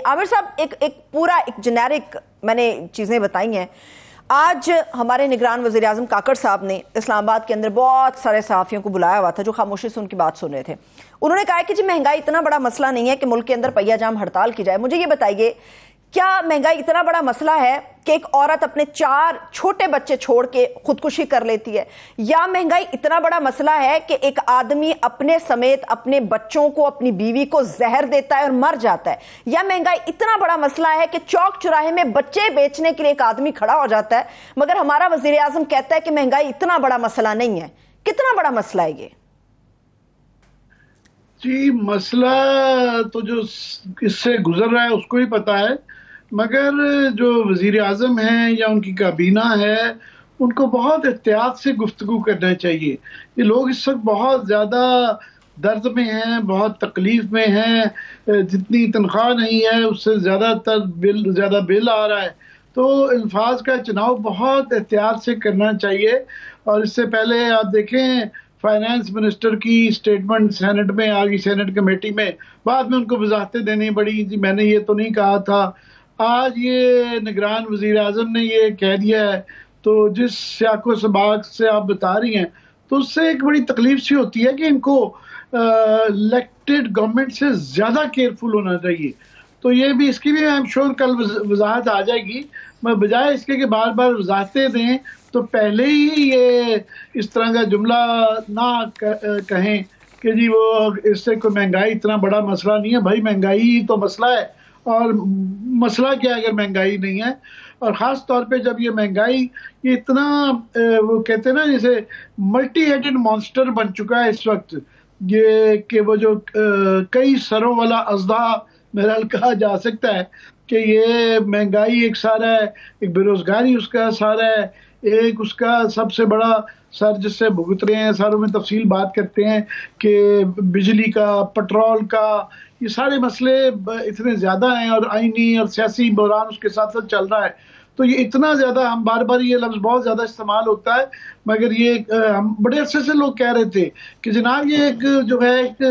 आमिर साहब, एक पूरा एक जेनेरिक मैंने चीजें बताई हैं। आज हमारे निगरान वज़ीर आज़म काकड़ साहब ने इस्लामाबाद के अंदर बहुत सारे सहाफ़ियों को बुलाया हुआ था जो खामोशी से उनकी बात सुन रहे थे। उन्होंने कहा कि जी महंगाई इतना बड़ा मसला नहीं है कि मुल्क के अंदर पहिया जाम हड़ताल की जाए। मुझे ये बताइए, क्या महंगाई इतना बड़ा मसला है कि एक औरत अपने 4 छोटे बच्चे छोड़ के खुदकुशी कर लेती है, या महंगाई इतना बड़ा मसला है कि एक आदमी अपने समेत अपने बच्चों को, अपनी बीवी को जहर देता है और मर जाता है, या महंगाई इतना बड़ा मसला है कि चौक चौराहे में बच्चे बेचने के लिए एक आदमी खड़ा हो जाता है, मगर हमारा वजीर आजम कहता है कि महंगाई इतना बड़ा मसला नहीं है। कितना बड़ा मसला है ये? जी, मसला तो जो इससे गुजर रहा है उसको ही पता है, मगर जो वजीर आज़म हैं या उनकी काबीना है, उनको बहुत एहतियात से गुफ्तगू करना चाहिए। ये लोग इस वक्त बहुत ज़्यादा दर्द में हैं, बहुत तकलीफ में हैं। जितनी तनख्वाह नहीं है उससे ज़्यादा बिल आ रहा है, तो अल्फाज का चुनाव बहुत एहतियात से करना चाहिए। और इससे पहले आप देखें, फाइनेंस मिनिस्टर की स्टेटमेंट सेनेट में आ गई, सेनेट कमेटी में, बाद में उनको वजाहतें देनी पड़ी, जी मैंने ये तो नहीं कहा था। आज ये निगरान वजीर आज़म ने ये कह दिया है, तो जिस सियाको सबाक से आप बता रही हैं, तो उससे एक बड़ी तकलीफ सी होती है कि इनको इलेक्टेड गवर्नमेंट से ज़्यादा केयरफुल होना चाहिए। तो ये भी, इसकी भी आई एम श्योर कल वजाहत आ जाएगी। मैं बजाय इसके कि बार बार वजाहतें दें, तो पहले ही ये इस तरह का जुमला ना कहें कि जी वो इससे कोई महंगाई इतना बड़ा मसला नहीं है। भाई महंगाई तो मसला है, और मसला क्या अगर महंगाई नहीं है। और ख़ास तौर पे जब ये महंगाई ये इतना वो कहते हैं ना, जैसे मल्टी हेडेड मॉन्स्टर बन चुका है इस वक्त, ये कि वो जो कई सरों वाला अज़दा मेरा कहा जा सकता है कि ये महंगाई एक सारा है, एक बेरोजगारी उसका सारा है, एक उसका सबसे बड़ा सर जिससे भुगत रहे हैं, सारों में तफसील बात करते हैं कि बिजली का, पेट्रोल का, ये सारे मसले इतने ज़्यादा हैं, और आईनी और सियासी बहरान उसके साथ साथ चल रहा है। तो ये इतना ज़्यादा, हम बार बार ये लफ्ज़ बहुत ज़्यादा इस्तेमाल होता है, मगर ये हम बड़े अरसे से लोग कह रहे थे कि जनाब ये एक जो है एक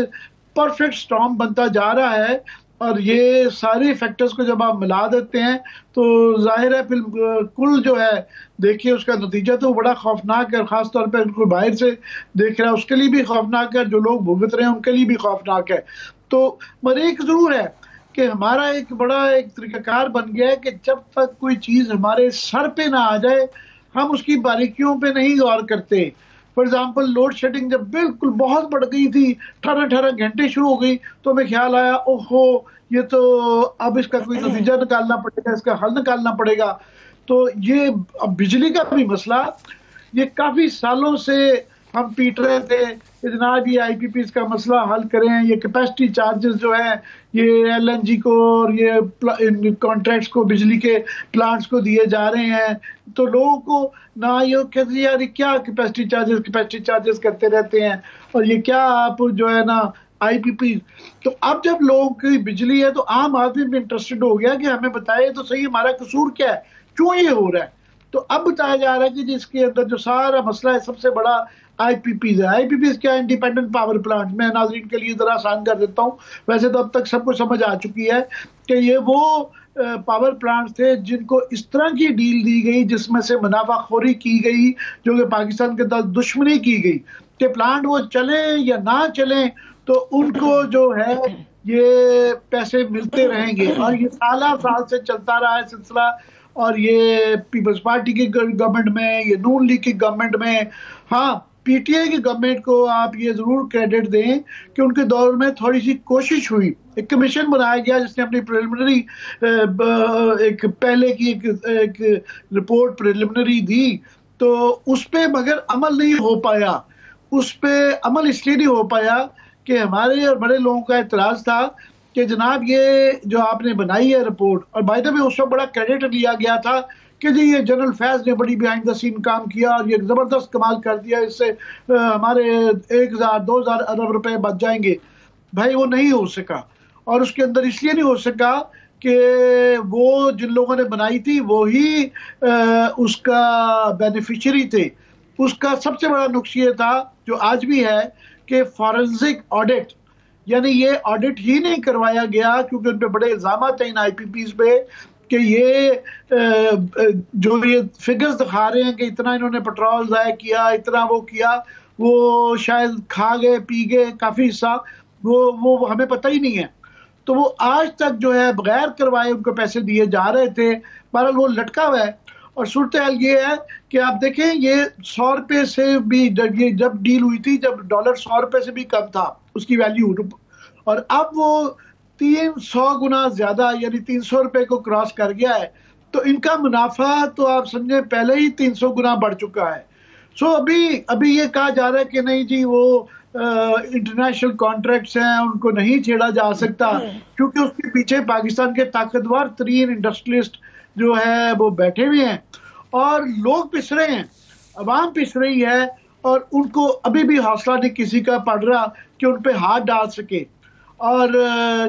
परफेक्ट स्टॉर्म बनता जा रहा है। और ये सारे फैक्टर्स को जब आप मिला देते हैं तो जाहिर है फिर कुल जो है देखिए उसका नतीजा तो बड़ा खौफनाक है। ख़ास तौर पर कोई बाहर से देख रहा है उसके लिए भी खौफनाक है, जो लोग भुगत रहे हैं उनके लिए भी खौफनाक है। तो मगर एक ज़रूर है कि हमारा एक बड़ा एक तरीक़ाकार बन गया है कि जब तक कोई चीज़ हमारे सर पे ना आ जाए हम उसकी बारीकियों पे नहीं गौर करते। फॉर एग्जाम्पल, लोड शेडिंग जब बिल्कुल बहुत बढ़ गई थी, 18-18 घंटे शुरू हो गई, तो हमें ख्याल आया ओहो ये तो अब इसका कोई नतीजा निकालना पड़ेगा, इसका हल निकालना पड़ेगा। तो ये अब बिजली का भी मसला, ये काफ़ी सालों से हम पीट रहे थे कि जनाब ये IPPs का मसला हल करें, ये कैपेसिटी चार्जेस जो है ये LNG को और ये कॉन्ट्रैक्ट्स को, बिजली के प्लांट्स को दिए जा रहे हैं, तो लोगों को ना ये कहते यार ये क्या कैपेसिटी चार्जेस करते रहते हैं, और ये क्या आप जो है ना IPP। तो अब जब लोगों की बिजली है तो आम आदमी भी इंटरेस्टेड हो गया कि हमें बताइए तो सही हमारा कसूर क्या है, क्यों ये हो रहा है। तो अब बताया जा रहा है कि जिसके अंदर जो सारा मसला है सबसे बड़ा IPPs है। IPPs क्या, इंडिपेंडेंट पावर प्लांट। मैं नाज़रीन के लिए ज़रा आसान कर देता हूँ, वैसे तो अब तक सबको समझ आ चुकी है कि ये वो पावर प्लांट थे जिनको इस तरह की डील दी गई जिसमें से मुनाफाखोरी की गई, जो कि पाकिस्तान के साथ दुश्मनी की गई कि प्लांट वो चले या ना चले तो उनको जो है ये पैसे मिलते रहेंगे। और ये साल से चलता रहा है सिलसिला। और ये पीपल्स पार्टी की गवर्नमेंट में, ये नून लीग की गवर्नमेंट में, हाँ PTI की गवर्नमेंट को आप ये ज़रूर क्रेडिट दें कि उनके दौर में थोड़ी सी कोशिश हुई, एक कमीशन बनाया गया जिसने अपनी प्रिलिमिनरी एक पहले की एक रिपोर्ट प्रिलिमिनरी दी, तो उस पर मगर अमल नहीं हो पाया। उस पर अमल इसलिए नहीं हो पाया कि हमारे और बड़े लोगों का एतराज़ था कि जनाब ये जो आपने बनाई है रिपोर्ट, और बाय द वे उस वक्त बड़ा क्रेडिट लिया गया था कि जी ये जनरल फैज़ ने बड़ी बिहाइंड द सीन काम किया और ये ज़बरदस्त कमाल कर दिया, इससे हमारे 1000-2000 अरब रुपए बच जाएंगे। भाई वो नहीं हो सका, और उसके अंदर इसलिए नहीं हो सका कि वो जिन लोगों ने बनाई थी वो ही उसका बेनिफिशियरी थे। उसका सबसे बड़ा नुक्स ये था, जो आज भी है, कि फॉरेंसिक ऑडिट यानी ये ऑडिट ही नहीं करवाया गया क्योंकि उन पे बड़े इल्जाम थे इन IPPs पे कि ये जो ये फिगर्स दिखा रहे हैं कि इतना इन्होंने पेट्रोल ज़ाया किया, इतना वो किया, वो शायद खा गए पी गए काफ़ी हिस्सा, वो हमें पता ही नहीं है। तो वो आज तक जो है बगैर करवाए उनको पैसे दिए जा रहे थे, बहरहाल वो लटका हुआ है। और सूरत हाल ये है कि आप देखें ये 100 रुपये से भी जब डील हुई थी, जब डॉलर 100 रुपये से भी कम था उसकी वैल्यू, और अब वो 300 गुना ज्यादा यानी 300 रुपये को क्रॉस कर गया है। तो इनका मुनाफा तो आप समझे पहले ही 300 गुना बढ़ चुका है। सो अभी ये कहा जा रहा है कि नहीं जी वो इंटरनेशनल कॉन्ट्रैक्ट्स हैं उनको नहीं छेड़ा जा सकता क्योंकि उसके पीछे पाकिस्तान के ताकतवर तरीन इंडस्ट्रियलिस्ट जो है वो बैठे हुए हैं और लोग पिस रहे हैं, अवाम पिस रही है और उनको अभी भी हौसला नहीं किसी का पड़ रहा कि उन पे हाथ डाल सके और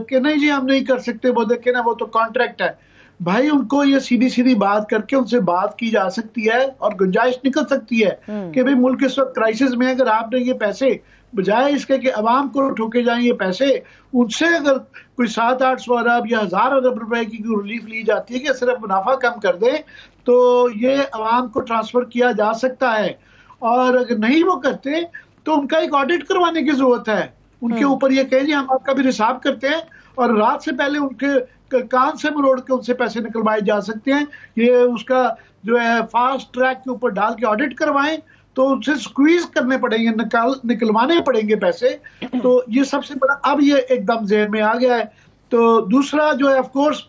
कि नहीं जी हम नहीं कर सकते, वो देखे ना वो तो कॉन्ट्रैक्ट है। भाई उनको ये सीधी सीधी बात करके उनसे बात की जा सकती है और गुंजाइश निकल सकती है कि भाई मुल्क इस वक्त क्राइसिस में, अगर आपने ये पैसे बजाय इसके कि अवाम को ठोके जाएं ये पैसे, उनसे अगर कोई 700-800 अरब या 1000 अरब रुपए की रिलीफ ली जाती है कि सिर्फ मुनाफा कम कर दें तो ये अवाम को ट्रांसफर किया जा सकता है। और अगर नहीं वो करते तो उनका एक ऑडिट करवाने की जरूरत है, उनके ऊपर ये कहें जी हम आपका भी हिसाब करते हैं और रात से पहले उनके कान से मरोड़ के उनसे पैसे निकलवाए जा सकते हैं। ये उसका जो है फास्ट ट्रैक के ऊपर डाल के ऑडिट करवाएं तो उनसे स्क्वीज करने पड़ेंगे, निकलवाने पड़ेंगे पैसे। तो ये सबसे बड़ा अब ये एकदम जेहन में आ गया है। तो दूसरा जो है ऑफ कोर्स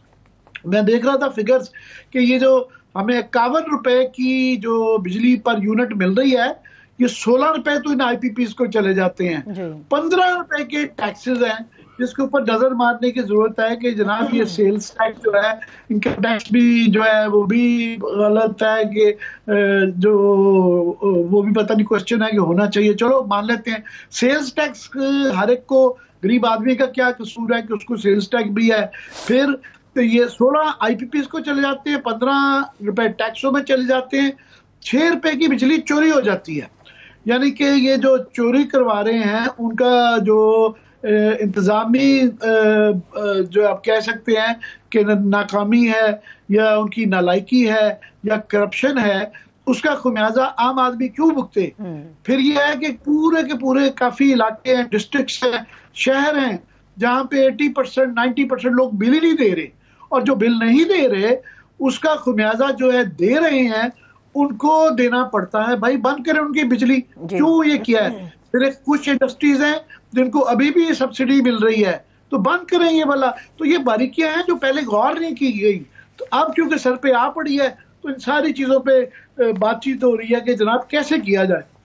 मैं देख रहा था फिगर्स कि ये जो हमें 51 रुपए की जो बिजली पर यूनिट मिल रही है, ये 16 रुपए तो इन IPPs को चले जाते हैं, 15 रुपए के टैक्सेस हैं जिसके ऊपर नजर मारने की जरूरत है कि जनाब ये सेल्स टैक्स जो है, इनकम टैक्स भी जो है वो भी गलत है कि जो वो भी पता नहीं क्वेश्चन है कि होना चाहिए, चलो मान लेते हैं। सेल्स टैक्स हर एक को, गरीब आदमी का क्या कसूर है कि उसको सेल्स टैक्स भी है। फिर तो ये 16 IPPs को चले जाते हैं, 15 रुपए टैक्सों में चले जाते हैं, 6 रुपए की बिजली चोरी हो जाती है। यानी कि ये जो चोरी करवा रहे हैं उनका जो इंतजामी जो आप कह सकते हैं कि नाकामी है या उनकी नालायकी है या करप्शन है, उसका खुमियाजा आम आदमी क्यों भुगते। फिर ये है कि पूरे के पूरे काफी इलाके हैं, डिस्ट्रिक्ट्स हैं, शहर हैं जहां पे 80% 90% लोग बिल ही नहीं दे रहे, और जो बिल नहीं दे रहे उसका खुमियाजा जो है दे रहे हैं उनको देना पड़ता है। भाई बंद करें उनकी बिजली, क्यों ये किया है। फिर कुछ इंडस्ट्रीज हैं जिनको अभी भी सब्सिडी मिल रही है तो बंद करें ये वाला। तो ये बारीकियां हैं जो पहले गौर नहीं की गई, तो अब क्योंकि सर पे आ पड़ी है तो इन सारी चीजों पे बातचीत हो रही है कि जनाब कैसे किया जाए।